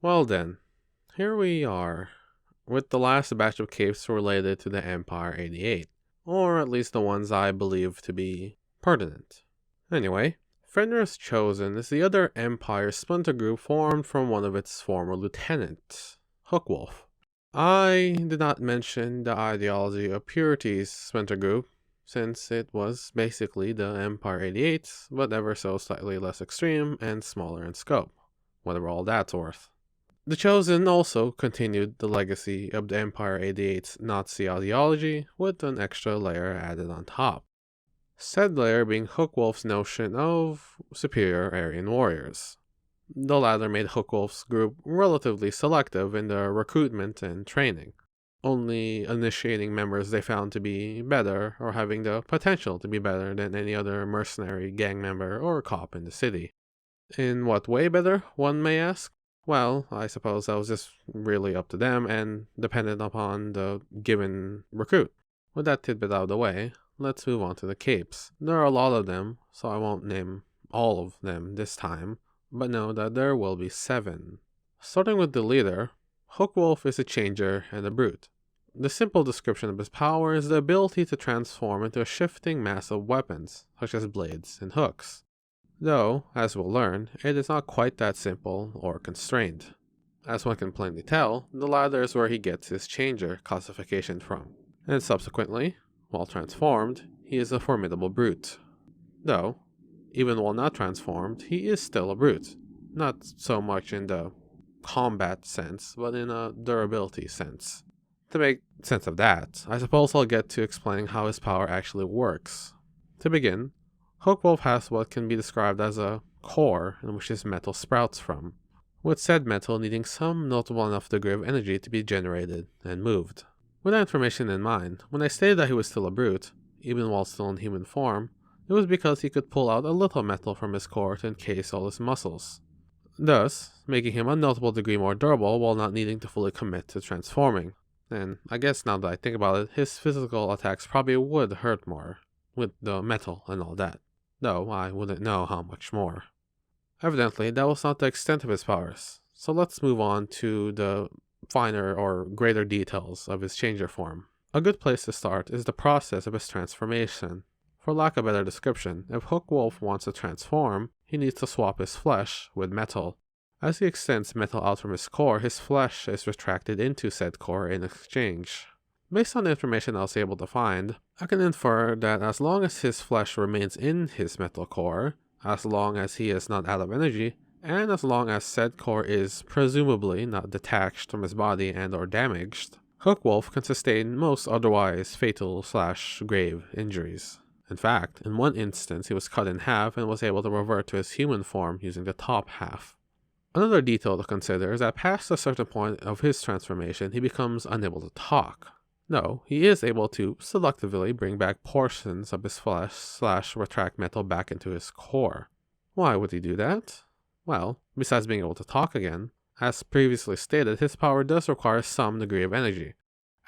Well then, here we are, with the last batch of capes related to the Empire 88, or at least the ones I believe to be pertinent. Anyway, Fenrir's Chosen is the other Empire splinter group formed from one of its former lieutenants, Hookwolf. I did not mention the Ideology of Purity's splinter group, since it was basically the Empire 88, but ever so slightly less extreme and smaller in scope, whatever all that's worth. The Chosen also continued the legacy of the Empire 88's Nazi ideology with an extra layer added on top. Said layer being Hookwolf's notion of superior Aryan warriors. The latter made Hookwolf's group relatively selective in their recruitment and training, only initiating members they found to be better or having the potential to be better than any other mercenary, gang member, or cop in the city. In what way better, one may ask? Well, I suppose that was just really up to them and dependent upon the given recruit. With that tidbit out of the way, let's move on to the capes. There are a lot of them, so I won't name all of them this time, but know that there will be 7. Starting with the leader, Hookwolf is a changer and a brute. The simple description of his power is the ability to transform into a shifting mass of weapons, such as blades and hooks. Though, as we'll learn, it is not quite that simple or constrained. As one can plainly tell, the latter is where he gets his changer classification from, and subsequently, while transformed, he is a formidable brute. Though, even while not transformed, he is still a brute, not so much in the combat sense, but in a durability sense. To make sense of that, I suppose I'll get to explaining how his power actually works. To begin, Hookwolf has what can be described as a core in which his metal sprouts from, with said metal needing some notable enough degree of energy to be generated and moved. With that information in mind, when I stated that he was still a brute, even while still in human form, it was because he could pull out a little metal from his core to encase all his muscles, thus making him a notable degree more durable while not needing to fully commit to transforming. And I guess now that I think about it, his physical attacks probably would hurt more, with the metal and all that, though I wouldn't know how much more. Evidently, that was not the extent of his powers, so let's move on to the finer or greater details of his changer form. A good place to start is the process of his transformation. For lack of a better description, if Hookwolf wants to transform, he needs to swap his flesh with metal. As he extends metal out from his core, his flesh is retracted into said core in exchange. Based on the information I was able to find, I can infer that as long as his flesh remains in his metal core, as long as he is not out of energy, and as long as said core is presumably not detached from his body and or damaged, Hookwolf can sustain most otherwise fatal/grave injuries. In fact, in one instance he was cut in half and was able to revert to his human form using the top half. Another detail to consider is that past a certain point of his transformation he becomes unable to talk. No, he is able to selectively bring back portions of his flesh/retract metal back into his core. Why would he do that? Well, besides being able to talk again, as previously stated, his power does require some degree of energy,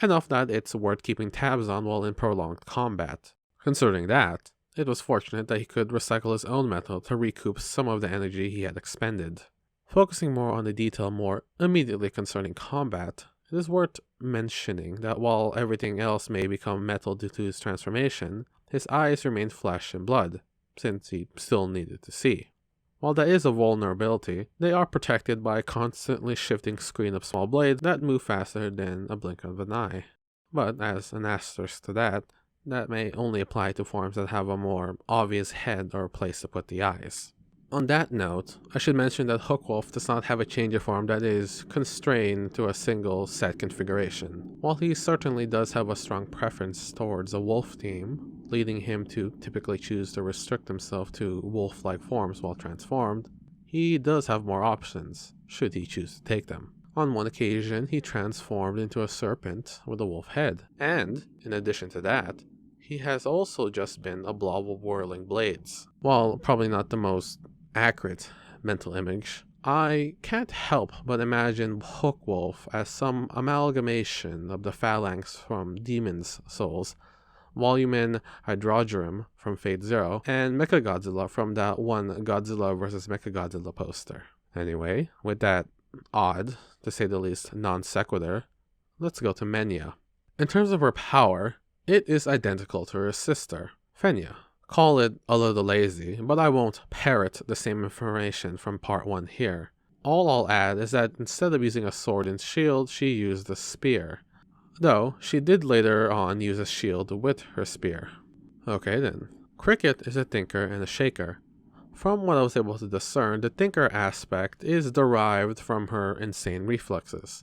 enough that it's worth keeping tabs on while in prolonged combat. Considering that, it was fortunate that he could recycle his own metal to recoup some of the energy he had expended. Focusing more on the detail more immediately concerning combat, it is worth mentioning that while everything else may become metal due to his transformation, his eyes remain flesh and blood, since he still needed to see. While that is a vulnerability, they are protected by a constantly shifting screen of small blades that move faster than a blink of an eye. But as an asterisk to that may only apply to forms that have a more obvious head or place to put the eyes. On that note, I should mention that Hookwolf does not have a changer form that is constrained to a single set configuration. While he certainly does have a strong preference towards a wolf team, leading him to typically choose to restrict himself to wolf-like forms while transformed, he does have more options, should he choose to take them. On one occasion, he transformed into a serpent with a wolf head, and, in addition to that, he has also just been a blob of whirling blades. While probably not the most accurate mental image, I can't help but imagine Hookwolf as some amalgamation of the phalanx from Demon's Souls, Volumen Hydrogerum from Fate Zero, and Mechagodzilla from that one Godzilla vs. Mechagodzilla poster. Anyway, with that odd, to say the least non sequitur, let's go to Menja. In terms of her power, it is identical to her sister, Fenrir. Call it a little lazy, but I won't parrot the same information from part 1 here. All I'll add is that instead of using a sword and shield, she used a spear. Though, she did later on use a shield with her spear. Okay then. Cricket is a thinker and a shaker. From what I was able to discern, the thinker aspect is derived from her insane reflexes.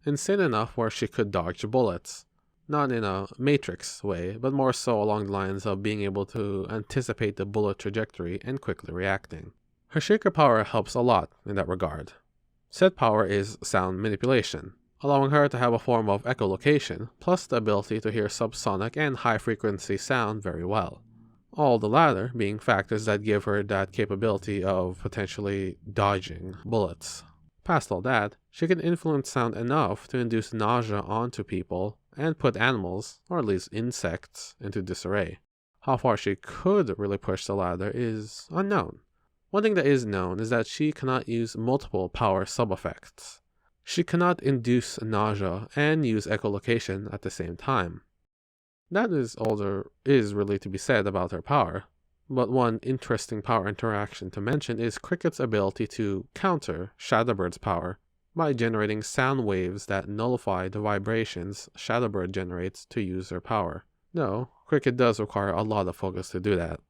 Insane enough where she could dodge bullets. Not in a Matrix way, but more so along the lines of being able to anticipate the bullet trajectory and quickly reacting. Her shaker power helps a lot in that regard. Said power is sound manipulation, allowing her to have a form of echolocation, plus the ability to hear subsonic and high-frequency sound very well. All the latter being factors that give her that capability of potentially dodging bullets. Past all that, she can influence sound enough to induce nausea onto people and put animals, or at least insects, into disarray. How far she could really push the latter is unknown. One thing that is known is that she cannot use multiple power sub-effects. She cannot induce nausea and use echolocation at the same time. That is all there is really to be said about her power, but one interesting power interaction to mention is Cricket's ability to counter Shadowbird's power by generating sound waves that nullify the vibrations Shadowbird generates to use her power. Though, Cricket does require a lot of focus to do that.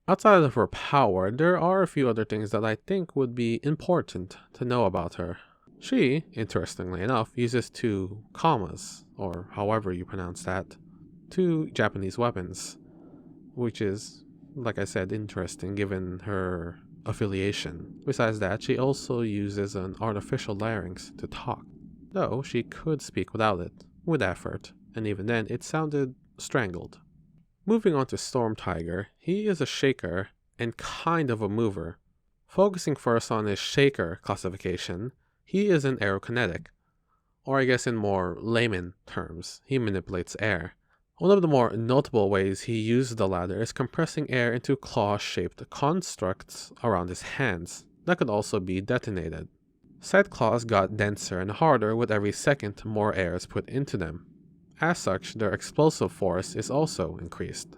Outside of her power, there are a few other things that I think would be important to know about her. She, interestingly enough, uses 2 kamas, or however you pronounce that, 2 Japanese weapons, which is, like I said, interesting given her affiliation. Besides that, she also uses an artificial larynx to talk, though she could speak without it, with effort, and even then it sounded strangled. Moving on to Stormtiger, he is a shaker and kind of a mover. Focusing first on his shaker classification, he is an aerokinetic, or I guess in more layman terms, he manipulates air. One of the more notable ways he used the latter is compressing air into claw-shaped constructs around his hands that could also be detonated. Said claws got denser and harder with every second more air is put into them. As such, their explosive force is also increased.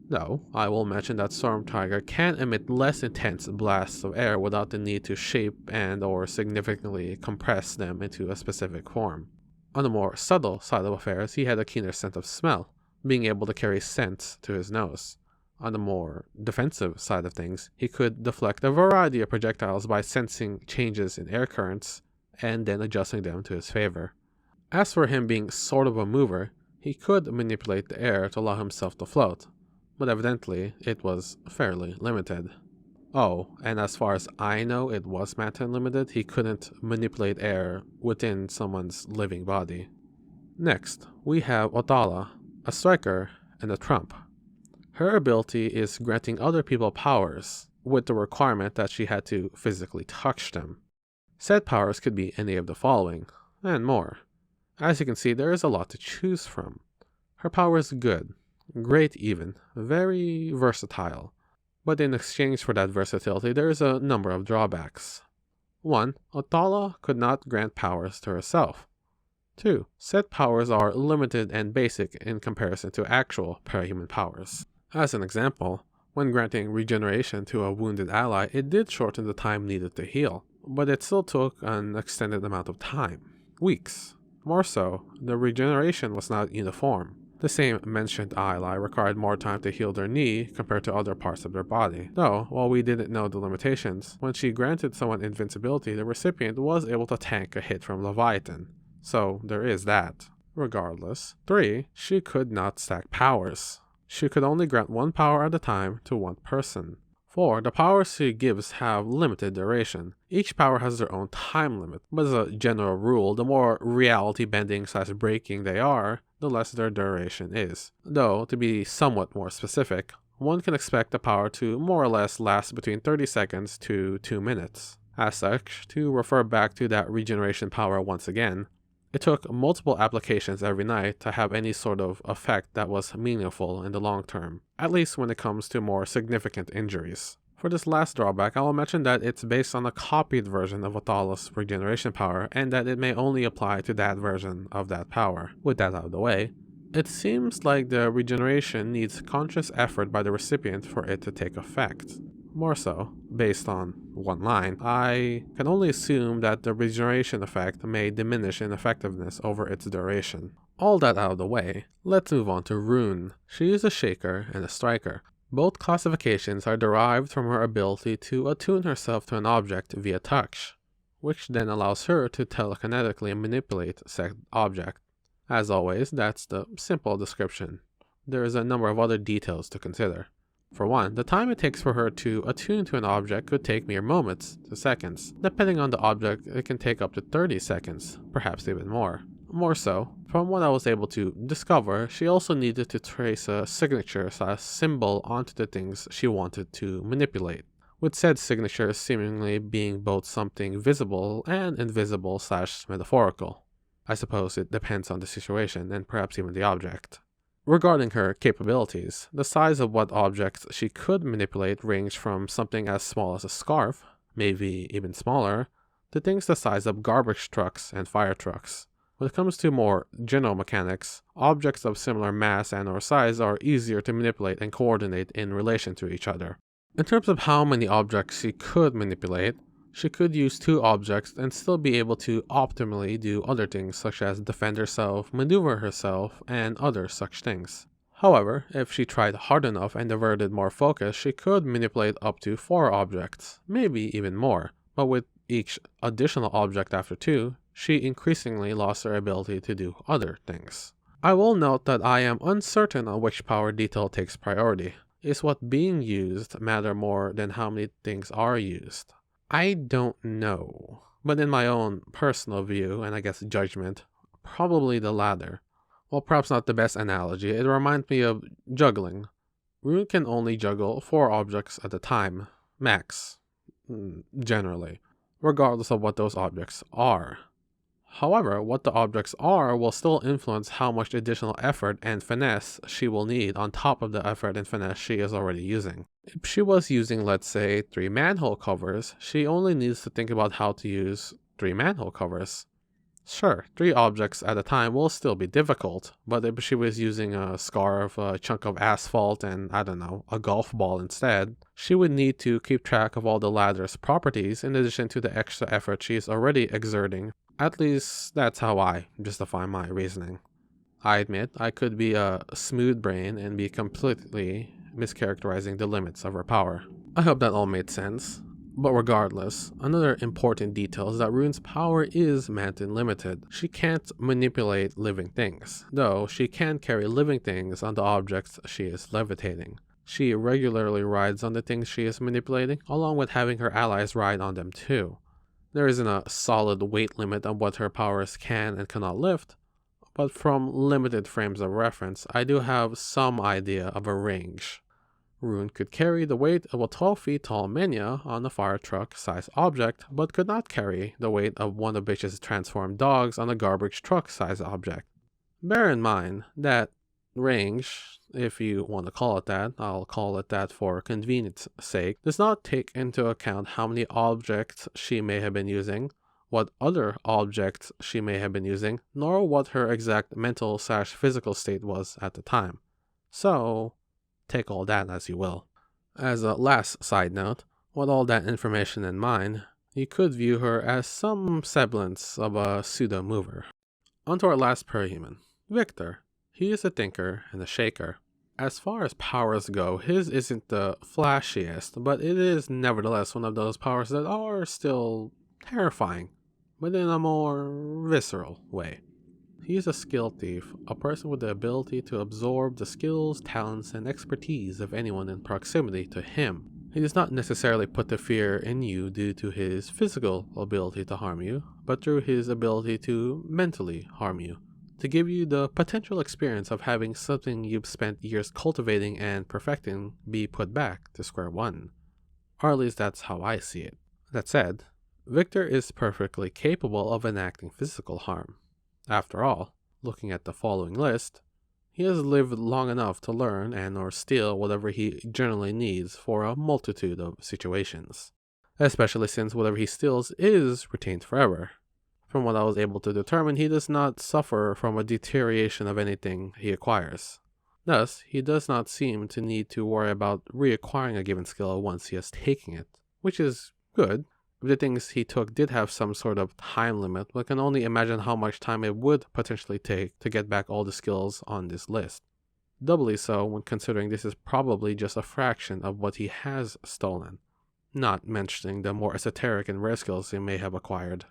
Though, I will mention that Stormtiger can emit less intense blasts of air without the need to shape and or significantly compress them into a specific form. On the more subtle side of affairs, he had a keener sense of smell, being able to carry scents to his nose. On the more defensive side of things, he could deflect a variety of projectiles by sensing changes in air currents and then adjusting them to his favor. As for him being sort of a mover, he could manipulate the air to allow himself to float, but evidently it was fairly limited. Oh, and as far as I know, it was matter limited. He couldn't manipulate air within someone's living body. Next, we have Othala, a striker and a trump. Her ability is granting other people powers, with the requirement that she had to physically touch them. Said powers could be any of the following, and more. As you can see, there is a lot to choose from. Her power is good, great even, very versatile. But in exchange for that versatility, there is a number of drawbacks. 1. Othala could not grant powers to herself. 2. Said powers are limited and basic in comparison to actual parahuman powers. As an example, when granting regeneration to a wounded ally, it did shorten the time needed to heal, but it still took an extended amount of time, weeks. More so, the regeneration was not uniform. The same mentioned ally required more time to heal their knee compared to other parts of their body. Though, while we didn't know the limitations, when she granted someone invincibility, the recipient was able to tank a hit from Leviathan. So, there is that. Regardless. 3. She could not stack powers. She could only grant one power at a time to one person. 4. The powers she gives have limited duration. Each power has their own time limit, but as a general rule, the more reality-bending/breaking they are, the less their duration is. Though, to be somewhat more specific, one can expect the power to more or less last between 30 seconds to 2 minutes. As such, to refer back to that regeneration power once again, it took multiple applications every night to have any sort of effect that was meaningful in the long term, at least when it comes to more significant injuries. For this last drawback, I will mention that it's based on a copied version of Othala's regeneration power, and that it may only apply to that version of that power. With that out of the way, it seems like the regeneration needs conscious effort by the recipient for it to take effect. More so, based on one line, I can only assume that the regeneration effect may diminish in effectiveness over its duration. All that out of the way, let's move on to Rune. She is a shaker and a striker. Both classifications are derived from her ability to attune herself to an object via touch, which then allows her to telekinetically manipulate said object. As always, that's the simple description. There is a number of other details to consider. For one, the time it takes for her to attune to an object could take mere moments to seconds. Depending on the object, it can take up to 30 seconds, perhaps even more. More so, from what I was able to discover, she also needed to trace a signature/symbol onto the things she wanted to manipulate, with said signature seemingly being both something visible and invisible/metaphorical. I suppose it depends on the situation and perhaps even the object. Regarding her capabilities, the size of what objects she could manipulate ranged from something as small as a scarf, maybe even smaller, to things the size of garbage trucks and fire trucks. When it comes to more general mechanics, objects of similar mass and or size are easier to manipulate and coordinate in relation to each other. In terms of how many objects she could manipulate, she could use 2 objects and still be able to optimally do other things such as defend herself, maneuver herself, and other such things. However, if she tried hard enough and diverted more focus, she could manipulate up to 4 objects, maybe even more, but with each additional object after 2, she increasingly lost her ability to do other things. I will note that I am uncertain on which power detail takes priority. Is what being used matter more than how many things are used? I don't know, but in my own personal view, and I guess judgment, probably the latter. Well, perhaps not the best analogy, it reminds me of juggling. Rune can only juggle 4 objects at a time, max, generally, regardless of what those objects are. However, what the objects are will still influence how much additional effort and finesse she will need on top of the effort and finesse she is already using. If she was using, let's say, 3 manhole covers, she only needs to think about how to use 3 manhole covers. Sure, 3 objects at a time will still be difficult, but if she was using a scarf, a chunk of asphalt, and I don't know, a golf ball instead, she would need to keep track of all the ladder's properties in addition to the extra effort she is already exerting. At least, that's how I justify my reasoning. I admit, I could be a smooth brain and be completely mischaracterizing the limits of her power. I hope that all made sense. But regardless, another important detail is that Rune's power is mountain limited. She can't manipulate living things, though she can carry living things on the objects she is levitating. She regularly rides on the things she is manipulating, along with having her allies ride on them too. There isn't a solid weight limit on what her powers can and cannot lift, but from limited frames of reference, I do have some idea of a range. Rune could carry the weight of a 12 feet tall Menja on a fire truck sized object, but could not carry the weight of one of Bitch's transformed dogs on a garbage truck sized object. Bear in mind that range, if you want to call it that, I'll call it that for convenience sake, does not take into account how many objects she may have been using, what other objects she may have been using, nor what her exact mental/physical state was at the time. So, take all that as you will. As a last side note, with all that information in mind, you could view her as some semblance of a pseudo-mover. On to our last parahuman, Victor. He is a thinker and a shaker. As far as powers go, his isn't the flashiest, but it is nevertheless one of those powers that are still terrifying, but in a more visceral way. He is a skill thief, a person with the ability to absorb the skills, talents, and expertise of anyone in proximity to him. He does not necessarily put the fear in you due to his physical ability to harm you, but through his ability to mentally harm you, to give you the potential experience of having something you've spent years cultivating and perfecting be put back to square one. Or at least that's how I see it. That said, Victor is perfectly capable of enacting physical harm. After all, looking at the following list, He has lived long enough to learn and or steal whatever he generally needs for a multitude of situations, especially since whatever he steals is retained forever. From what I was able to determine, he does not suffer from a deterioration of anything he acquires. Thus, he does not seem to need to worry about reacquiring a given skill once he has taken it, which is good. The things he took did have some sort of time limit, but can only imagine how much time it would potentially take to get back all the skills on this list. Doubly so when considering this is probably just a fraction of what he has stolen, not mentioning the more esoteric and rare skills he may have acquired.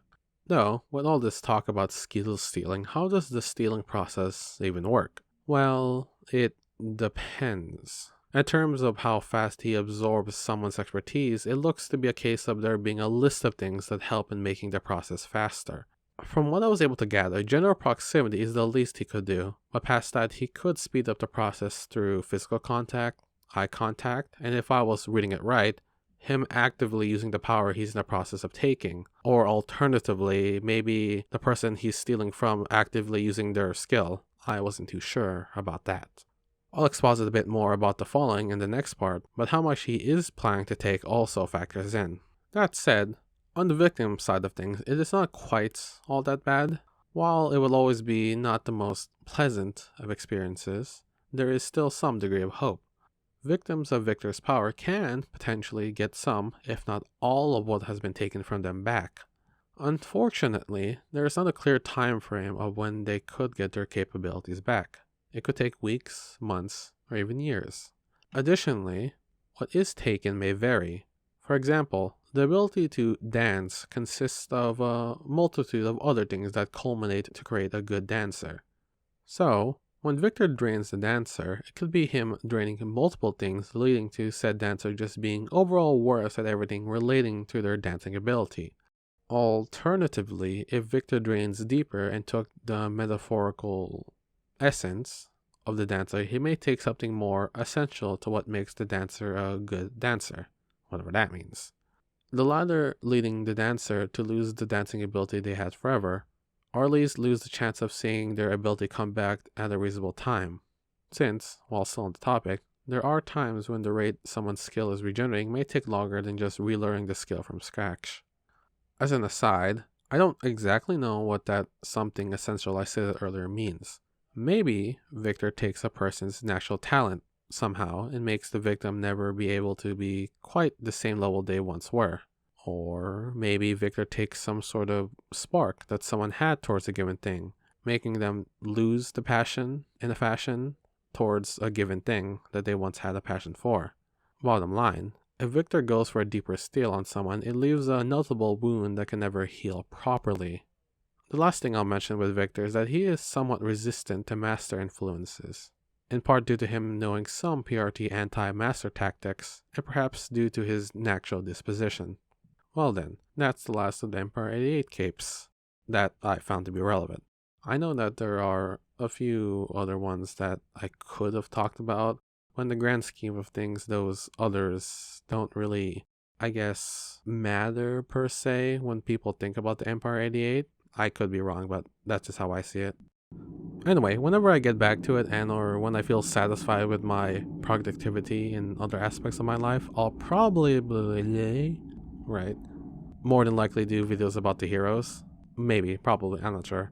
Though, with all this talk about skill stealing, how does the stealing process even work? Well, it depends. In terms of how fast he absorbs someone's expertise, it looks to be a case of there being a list of things that help in making the process faster. From what I was able to gather, general proximity is the least he could do, but past that he could speed up the process through physical contact, eye contact, and if I was reading it right, him actively using the power he's in the process of taking, or alternatively, maybe the person he's stealing from actively using their skill. I wasn't too sure about that. I'll exposit a bit more about the following in the next part, but how much he is planning to take also factors in. That said, on the victim side of things, it is not quite all that bad. While it will always be not the most pleasant of experiences, there is still some degree of hope. Victims of Victor's power can potentially get some, if not all, of what has been taken from them back. Unfortunately, there is not a clear time frame of when they could get their capabilities back. It could take weeks, months, or even years. Additionally, what is taken may vary. For example, the ability to dance consists of a multitude of other things that culminate to create a good dancer. So, when Victor drains the dancer, it could be him draining multiple things, leading to said dancer just being overall worse at everything relating to their dancing ability. Alternatively, if Victor drains deeper and took the metaphorical essence of the dancer, he may take something more essential to what makes the dancer a good dancer, whatever that means. The latter leading the dancer to lose the dancing ability they had forever, or at least lose the chance of seeing their ability come back at a reasonable time. Since, while still on the topic, there are times when the rate someone's skill is regenerating may take longer than just relearning the skill from scratch. As an aside, I don't exactly know what that something essential I said earlier means. Maybe Victor takes a person's natural talent somehow and makes the victim never be able to be quite the same level they once were. Or maybe Victor takes some sort of spark that someone had towards a given thing, making them lose the passion in a fashion towards a given thing that they once had a passion for. Bottom line, if Victor goes for a deeper steal on someone, it leaves a notable wound that can never heal properly. The last thing I'll mention with Victor is that he is somewhat resistant to master influences, in part due to him knowing some PRT anti-master tactics, and perhaps due to his natural disposition. Well then, that's the last of the Empire 88 capes that I found to be relevant. I know that there are a few other ones that I could have talked about, but in the grand scheme of things, those others don't really, I guess, matter per se when people think about the Empire 88. I could be wrong, but that's just how I see it. Anyway, whenever I get back to it and or when I feel satisfied with my productivity in other aspects of my life, I'll probably, more than likely do videos about the heroes. Maybe, probably, I'm not sure.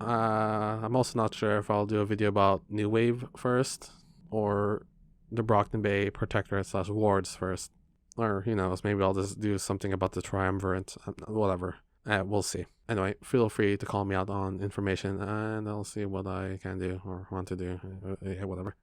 I'm also not sure if I'll do a video about New Wave first, or the Brockton Bay Protectorate / Wards first. Or, who knows, maybe I'll just do something about the Triumvirate, whatever. We'll see. Anyway, feel free to call me out on information, and I'll see what I can do or want to do. Whatever.